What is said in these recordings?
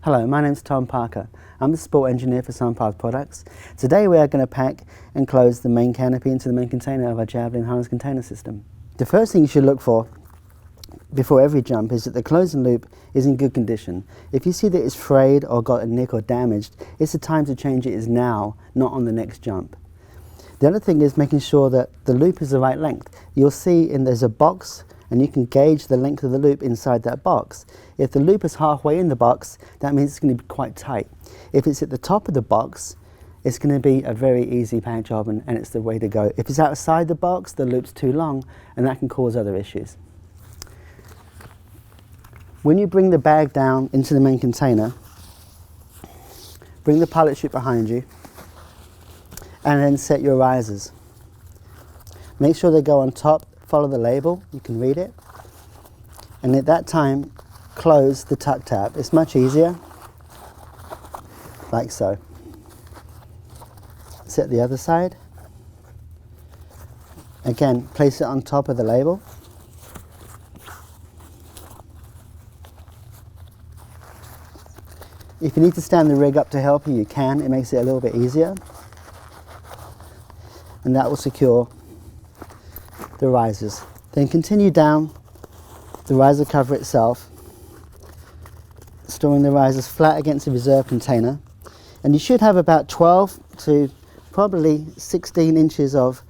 Hello, my name's Tom Parker. I'm the support engineer for Sunpath Products. Today we are going to pack and close the main canopy into the main container of our Javelin harness container system. The first thing you should look for before every jump is that the closing loop is in good condition. If you see that it's frayed or got a nick or damaged, it's the time to change it is now, not on the next jump. The other thing is making sure that the loop is the right length. You'll see there's a box and you can gauge the length of the loop inside that box. If the loop is halfway in the box, that means it's going to be quite tight. If it's at the top of the box, it's going to be a very easy pack job and it's the way to go. If it's outside the box, the loop's too long and that can cause other issues. When you bring the bag down into the main container, bring the pilot chute behind you and then set your risers. Make sure they go on top. Follow the label, you can read it, and at that time close the tuck tab. It's much easier, like so. Set the other side, again place it on top of the label. If you need to stand the rig up to help you, you can. It makes it a little bit easier, and that will secure the risers. Then continue down the riser cover itself, storing the risers flat against the reserve container, and you should have about 12 to probably 16 inches of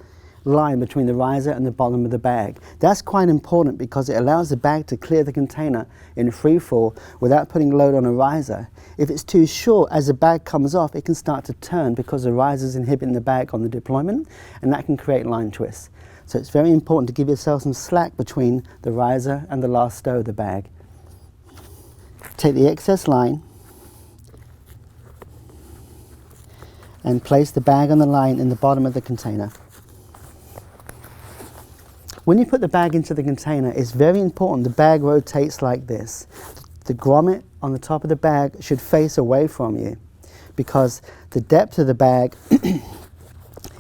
line between the riser and the bottom of the bag. That's quite important because it allows the bag to clear the container in free fall without putting load on a riser. If it's too short, as the bag comes off, it can start to turn because the riser's inhibiting the bag on the deployment, and that can create line twists. So it's very important to give yourself some slack between the riser and the last stow of the bag. Take the excess line and place the bag on the line in the bottom of the container. When you put the bag into the container, it's very important the bag rotates like this. The grommet on the top of the bag should face away from you because the depth of the bag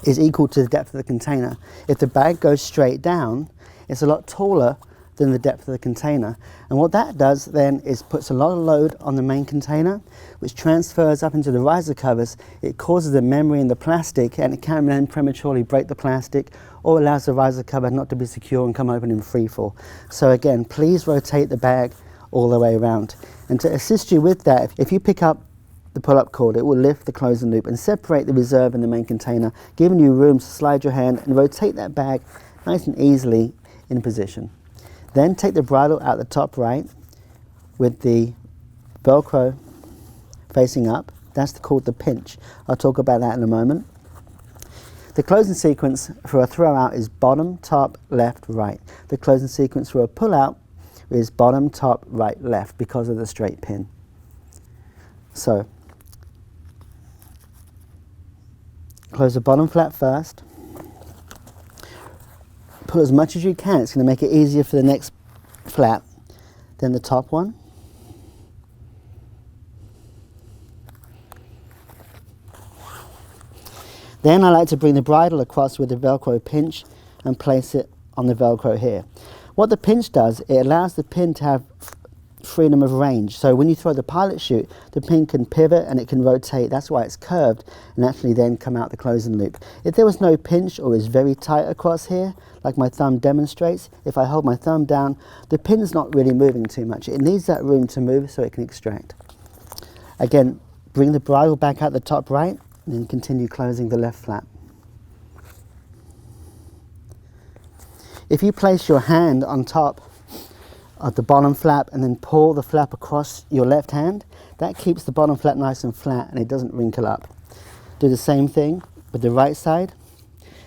is equal to the depth of the container. If the bag goes straight down, it's a lot taller than the depth of the container. And what that does then is puts a lot of load on the main container, which transfers up into the riser covers. It causes the memory in the plastic, and it can then prematurely break the plastic or allows the riser cover not to be secure and come open in free fall. So again, please rotate the bag all the way around. And to assist you with that, if you pick up the pull-up cord, it will lift the closing loop and separate the reserve and the main container, giving you room to slide your hand and rotate that bag nice and easily in position. Then take the bridle out the top right with the Velcro facing up. That's called the pinch. I'll talk about that in a moment. The closing sequence for a throw out is bottom, top, left, right. The closing sequence for a pull out is bottom, top, right, left because of the straight pin. So, close the bottom flap first. Pull as much as you can. It's going to make it easier for the next flap. Then the top one. Then I like to bring the bridle across with the Velcro pinch and place it on the Velcro here. What the pinch does, it allows the pin to have freedom of range. So when you throw the pilot chute, the pin can pivot and it can rotate. That's why it's curved and actually then come out the closing loop. If there was no pinch or is very tight across here, like my thumb demonstrates, if I hold my thumb down, the pin's not really moving too much. It needs that room to move so it can extract. Again, bring the bridle back out the top right and then continue closing the left flap. If you place your hand on top of the bottom flap and then pull the flap across your left hand, that keeps the bottom flap nice and flat and it doesn't wrinkle up. Do the same thing with the right side.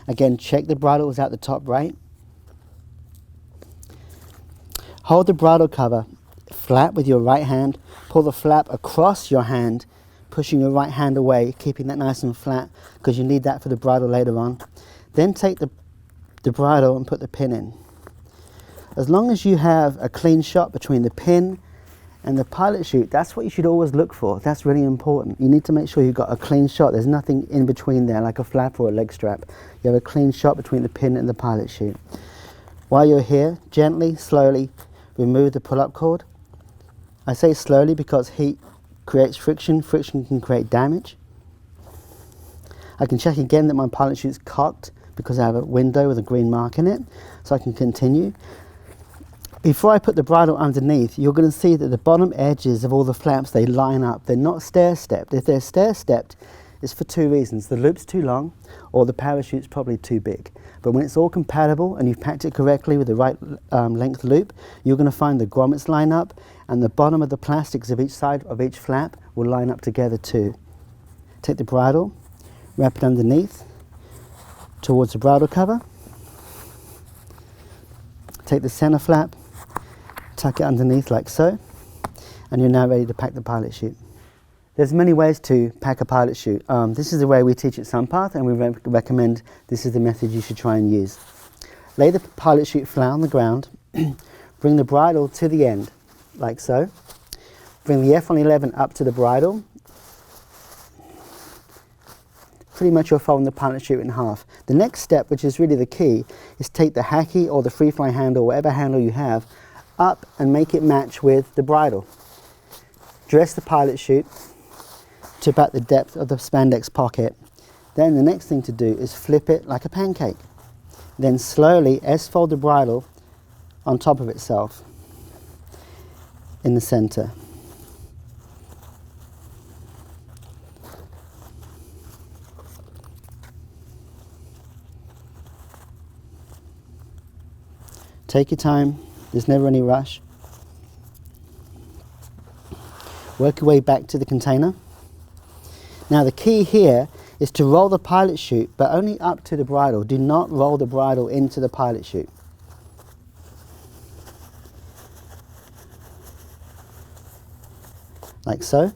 Again, check the bridle is out the top right. Hold the bridle cover flat with your right hand, pull the flap across your hand, pushing your right hand away, keeping that nice and flat because you need that for the bridle later on. Then take the bridle and put the pin in. As long as you have a clean shot between the pin and the pilot chute, that's what you should always look for. That's really important. You need to make sure you've got a clean shot. There's nothing in between there like a flap or a leg strap. You have a clean shot between the pin and the pilot chute. While you're here, gently, slowly remove the pull-up cord. I say slowly because creates friction. Friction can create damage. I can check again that my pilot chute's cocked because I have a window with a green mark in it, so I can continue. Before I put the bridle underneath, you're going to see that the bottom edges of all the flaps, they line up. They're not stair-stepped. If they're stair-stepped, it's for two reasons. The loop's too long, or the parachute's probably too big. But when it's all compatible and you've packed it correctly with the right length loop, you're going to find the grommets line up, and the bottom of the plastics of each side of each flap will line up together too. Take the bridle, wrap it underneath towards the bridle cover. Take the center flap, tuck it underneath like so, and you're now ready to pack the pilot chute. There's many ways to pack a pilot chute. This is the way we teach at Sunpath, and we recommend this is the method you should try and use. Lay the pilot chute flat on the ground, bring the bridle to the end, like so. Bring the F111 up to the bridle. Pretty much you're folding the pilot chute in half. The next step, which is really the key, is take the hacky or the free fly handle, whatever handle you have, up and make it match with the bridle. Dress the pilot chute to about the depth of the spandex pocket. Then the next thing to do is flip it like a pancake. Then slowly S-fold the bridle on top of itself in the center. Take your time, there's never any rush. Work your way back to the container. Now the key here is to roll the pilot chute, but only up to the bridle. Do not roll the bridle into the pilot chute. Like so.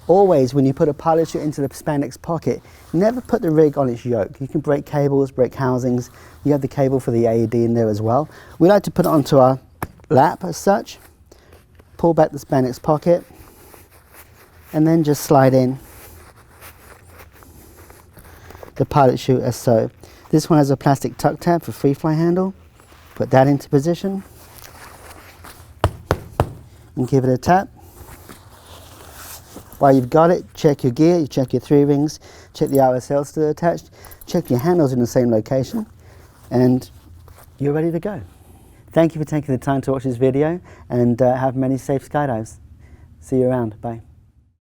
Always when you put a pilot chute into the spandex pocket, never put the rig on its yoke. You can break cables, break housings. You have the cable for the AED in there as well. We like to put it onto our lap as such. Pull back the spandex pocket and then just slide in the pilot chute as so. This one has a plastic tuck tab for free fly handle. Put that into position and give it a tap. While you've got it, check your gear, you check your 3 rings, check the RSLs still attached, check your handles in the same location, and you're ready to go. Thank you for taking the time to watch this video, and have many safe skydives. See you around. Bye.